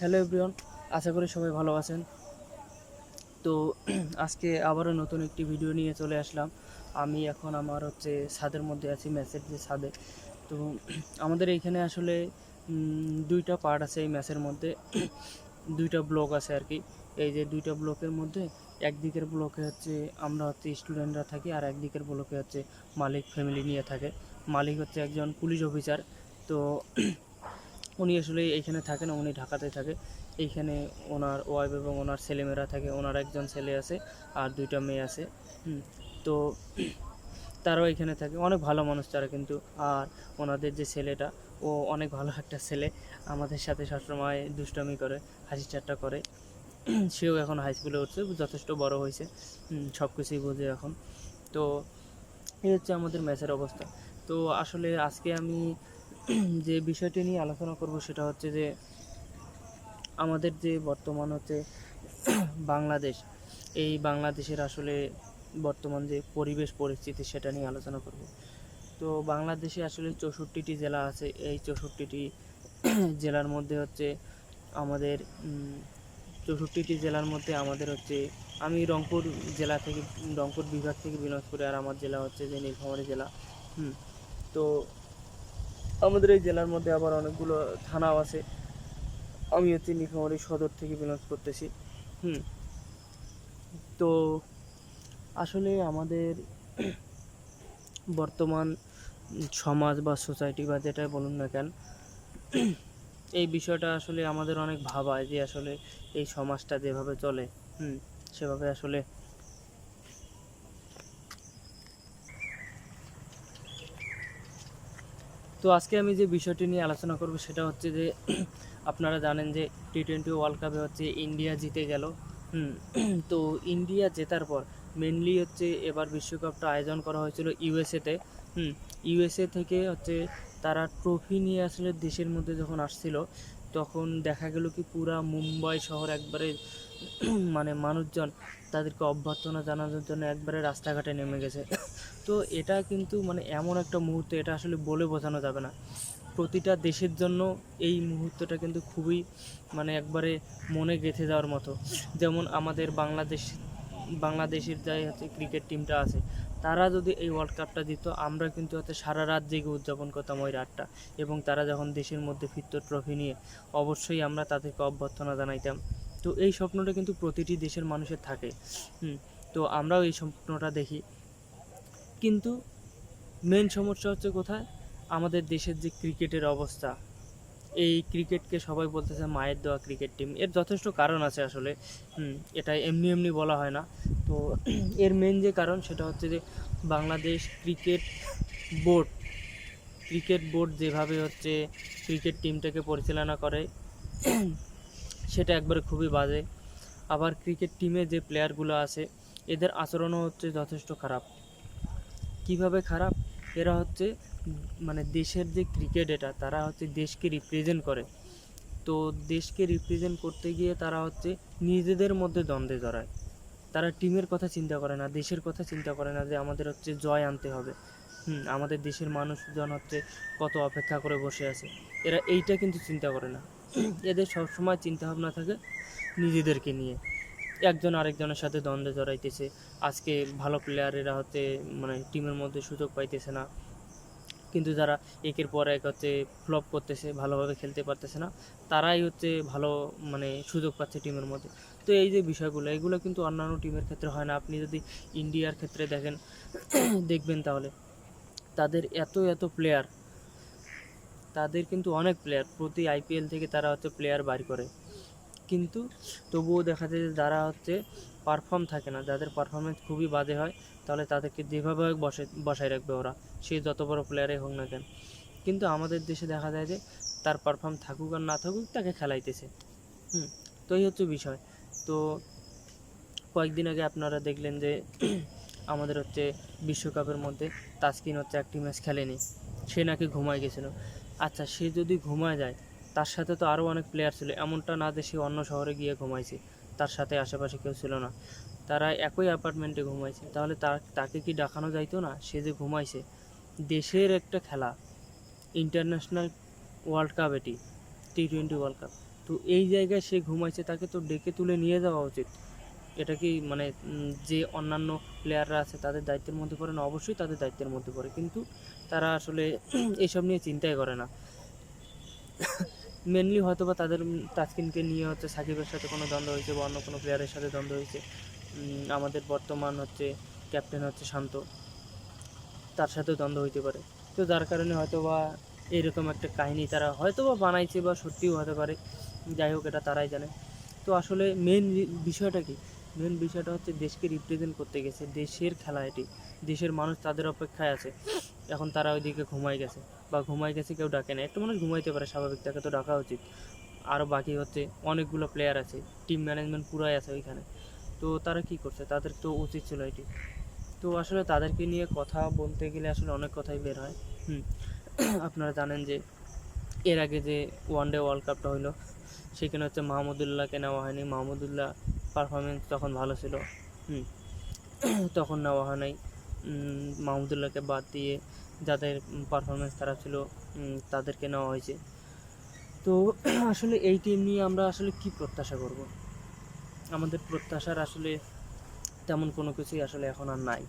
Hello everyone, আশা করি সবাই ভালো আছেন। তো আজকে আবারও নতুন একটি ভিডিও নিয়ে চলে আসলাম। আমি এখন আমার ছাদের মধ্যে আছি, ম্যাচের যে ছাদে। তো আমাদের এইখানে আসলে দুইটা পার্ট আছে এই ম্যাচের মধ্যে। দুইটা ব্লক আছে আর কি। এই যে দুইটা ব্লকের মধ্যে একদিকের ব্লকে আমরা স্টুডেন্টরা থাকি, আর একদিকের ব্লকে মালিক ফ্যামিলি নিয়ে থাকে। মালিক একজন পুলিশ অফিসার। তো উনি আসলে এইখানে থাকে না, উনি ঢাকাতে থাকে। এইখানে ওনার ওয়াইফ এবং ওনার ছেলেমেয়েরা থাকে। ওনার একজন ছেলে আছে আর দুইটা মেয়ে আছে। তো তারাও এখানে থাকে, অনেক ভালো মানুষ তারা কিন্তু। আর ওনাদের যে ছেলেটা, ও অনেক ভালো একটা ছেলে, আমাদের সাথে সবসময় দুষ্টামি করে, হাসি ঠাট্টা করে। সেও এখন হাই স্কুলে উঠছে, যথেষ্ট বড় হয়েছে, সব কিছুই বোঝে এখন। তো এই আমাদের ম্যাচের অবস্থা। তো আসলে আজকে আমি যে বিষয়টি নিয়ে আলোচনা করব সেটা হচ্ছে যে আমাদের যে বর্তমান বাংলাদেশ, এই বাংলাদেশের আসলে বর্তমান যে পরিবেশ পরিস্থিতি সেটা নিয়ে আলোচনা করব। তো বাংলাদেশে আসলে 64টি জেলা আছে। এই 64টি জেলার মধ্যে আমাদের 64টি জেলার মধ্যে আমাদের আমি রংপুর জেলা থেকে, রংপুর বিভাগ থেকে বিলং করি। আর আমার জেলা যে নীলফামারী জেলা। তো আমাদের এই জেলার মধ্যে আবার অনেকগুলো থানাও আছে। আমি নীলফামারী সদর থেকে বিলং করতেছি। তো আসলে আমাদের বর্তমান সমাজ বা সোসাইটি বা যেটাই বলুন না কেন, এই বিষয়টা আসলে আমাদের অনেক ভাবায় যে আসলে এই সমাজটা যেভাবে চলে, সেভাবে আসলে তো আজকে আমি যে বিষয়টি নিয়ে আলোচনা করব সেটা হচ্ছে যে আপনারা জানেন যে টি-20 ওয়ার্ল্ড কাপে ইন্ডিয়া জিতে গেল। তো ইন্ডিয়া জেতার পর মেনলি এবার বিশ্বকাপটা আয়োজন করা হয়েছিল ইউএসএতে। ইউএসএ থেকে তারা ট্রফি নিয়ে আসলে দেশের মধ্যে যখন আসছিল, তখন দেখা গেল কি পুরা মুম্বাই শহর একবারে মানে মানুষজন তাদেরকে অভ্যর্থনা জানানোর জন্য একবারে রাস্তাঘাটে নেমে গেছে। তো এটা কিন্তু মানে এমন একটা মুহূর্ত, এটা আসলে বলে বোঝানো যাবে না। প্রতিটা দেশের জন্য এই মুহূর্তটা কিন্তু খুবই মানে একবারে মনে গেঁথে যাওয়ার মতো। যেমন আমাদের বাংলাদেশের যাই ক্রিকেট টিমটা আছে, তারা যদি এই ওয়ার্ল্ড কাপটা দিত, আমরা কিন্তু সারা রাত জেগে উদযাপন করতাম ওই রাতটা। এবং তারা যখন দেশের মধ্যে ফিরত ট্রফি নিয়ে, অবশ্যই আমরা তাদেরকে অভ্যর্থনা জানাইতাম। তো এই স্বপ্নটা কিন্তু প্রতিটি দেশের মানুষের থাকে। তো আমরাও এই স্বপ্নটা দেখি। কিন্তু মেন সমস্যা কোথায়? আমাদের দেশের যে ক্রিকেটের অবস্থা, এই ক্রিকেটকে সবাই বলতেছে মায়ের দেওয়া ক্রিকেট টিম। এর যথেষ্ট কারণ আছে আসলে। এটা এমনি এমনি বলা হয় না। তো এর মেন যে কারণ সেটা যে বাংলাদেশ বোর্ড ক্রিকেট বোর্ড যেভাবে ক্রিকেট টিমটাকে পরিচালনা করে, সেটা একবারে খুবই বাজে। আবার ক্রিকেট টিমে যে প্লেয়ারগুলো আছে, এদের আচরণও যথেষ্ট খারাপ। কিভাবে খারাপ? এরা মানে দেশের যে ক্রিকেট, এটা তারা দেশকে রিপ্রেজেন্ট করে। তো দেশকে রিপ্রেজেন্ট করতে গিয়ে তারা নিজেদের মধ্যে দ্বন্দ্বে জড়ায়। তারা টিমের কথা চিন্তা করে না, দেশের কথা চিন্তা করে না, যে আমাদের জয় আনতে হবে। আমাদের দেশের মানুষজন কত অপেক্ষা করে বসে আছে, এরা এইটা কিন্তু চিন্তা করে না। এদের সবসময় চিন্তাভাবনা থাকে নিজেদেরকে নিয়ে। একজন আরেকজনের সাথে দ্বন্দ্বে জড়াইতেছে। আজকে ভালো প্লেয়ারেরা মানে টিমের মধ্যে সুযোগ পাইতেছে না, কিন্তু যারা একের পর এক ফ্লপ করতেছে, ভালোভাবে খেলতে পারতেছে না, তারাই ভালো মানে সুযোগ পাচ্ছে টিমের মধ্যে। তো এই যে বিষয়গুলো, এগুলো কিন্তু অন্যান্য টিমের ক্ষেত্রে হয় না। আপনি যদি ইন্ডিয়ার ক্ষেত্রে দেখবেন, তাহলে তাদের এত এত প্লেয়ার, তাদের কিন্তু অনেক প্লেয়ার, প্রতি আইপিএল থেকে তারা প্লেয়ার বার করে। কিন্তু তবুও দেখা যায় যে যারা পারফর্ম থাকে না, যাদের পারফরমেন্স খুবই বাজে হয়, তাহলে তাদেরকে যেভাবে হোক বসায় রাখবে ওরা, সে যত বড় প্লেয়ারই হোক না কেন। কিন্তু আমাদের দেশে দেখা যায় যে তার পারফর্ম থাকুক আর না থাকুক, তাকে খেলাইতেছে। তো এই বিষয়। তো কয়েকদিন আগে আপনারা দেখলেন যে আমাদের বিশ্বকাপের মধ্যে তাসকিন একটি ম্যাচ খেলেনি, সে নাকি ঘুমায় গেছিলো। আচ্ছা, সে যদি ঘুমায় যায়, তার সাথে তো আরও অনেক প্লেয়ার ছিল, এমনটা না যে সে অন্য শহরে গিয়ে ঘুমাইছে, তার সাথে আশেপাশে কেউ ছিল না, তারা একই অ্যাপার্টমেন্টে ঘুমাইছে। তাহলে তাকে কি ডাকানো যাইতো না? সে যে ঘুমাইছে, দেশের একটা খেলা, ইন্টারন্যাশনাল ওয়ার্ল্ড কাপ, এটি টি-20 ওয়ার্ল্ড কাপ, তো এই জায়গায় সে ঘুমাইছে, তাকে তো ডেকে তুলে নিয়ে যাওয়া উচিত। এটা কি মানে যে অন্যান্য প্লেয়াররা আছে তাদের দায়িত্বের মধ্যে পড়ে না? অবশ্যই তাদের দায়িত্বের মধ্যে পড়ে, কিন্তু তারা আসলে এইসব নিয়ে চিন্তাই করে না। মেনলি হয়তো বা তাদের তাসকিনকে নিয়ে হচ্ছে সাকিবের সাথে কোনো দ্বন্দ্ব হয়েছে বা অন্য কোনো প্লেয়ারের সাথে দ্বন্দ্ব হয়েছে। আমাদের বর্তমান হচ্ছে ক্যাপ্টেন হচ্ছে শান্ত, তার সাথেও দ্বন্দ্ব হইতে পারে। তো যার কারণে হয়তো বা এইরকম একটা কাহিনী তারা হয়তো বা বানাইছে, বা সত্যিও হতে পারে। যাই হোক, এটা তারাই জানে। তো আসলে মেন বিষয়টা কি? মেন বিষয়টা হচ্ছে দেশকে রিপ্রেজেন্ট করতে গেছে, দেশের খেলা এটি, দেশের মানুষ তাদের অপেক্ষায় আছে। এখন তারা ওইদিকে ঘুমাই গেছে, বা ঘুমাই গেছে, কেউ ডাকে না। একটা মানুষ ঘুমাইতে পারে স্বাভাবিক, তাকে তো ডাকা উচিত। আরও বাকি হচ্ছে অনেকগুলো প্লেয়ার আছে, টিম ম্যানেজমেন্ট পুরাই আছে ওইখানে। তো তারা কি করছে? তাদের তো উচিত ছিল এটি। তো আসলে তাদেরকে নিয়ে কথা বলতে গেলে আসলে অনেক কথাই বের হয়। আপনারা জানেন যে এর আগে যে ওয়ানডে ওয়ার্ল্ড কাপটা হইলো, সেখানে হচ্ছে মাহমুদুল্লাহকে নেওয়া হয়নি। মাহমুদুল্লাহ পারফরমেন্স তখন ভালো ছিল, তখন নেওয়া হয় নাই। মাহমুদুল্লাহকে বাদ দিয়ে যাদের পারফরমেন্স খারাপ ছিল তাদেরকে নেওয়া হয়েছে। তো আসলে এই টিম নিয়ে আমরা আসলে কি প্রত্যাশা করব? আমাদের প্রত্যাশার আসলে তেমন কোনো কিছুই আসলে এখন আর নাই।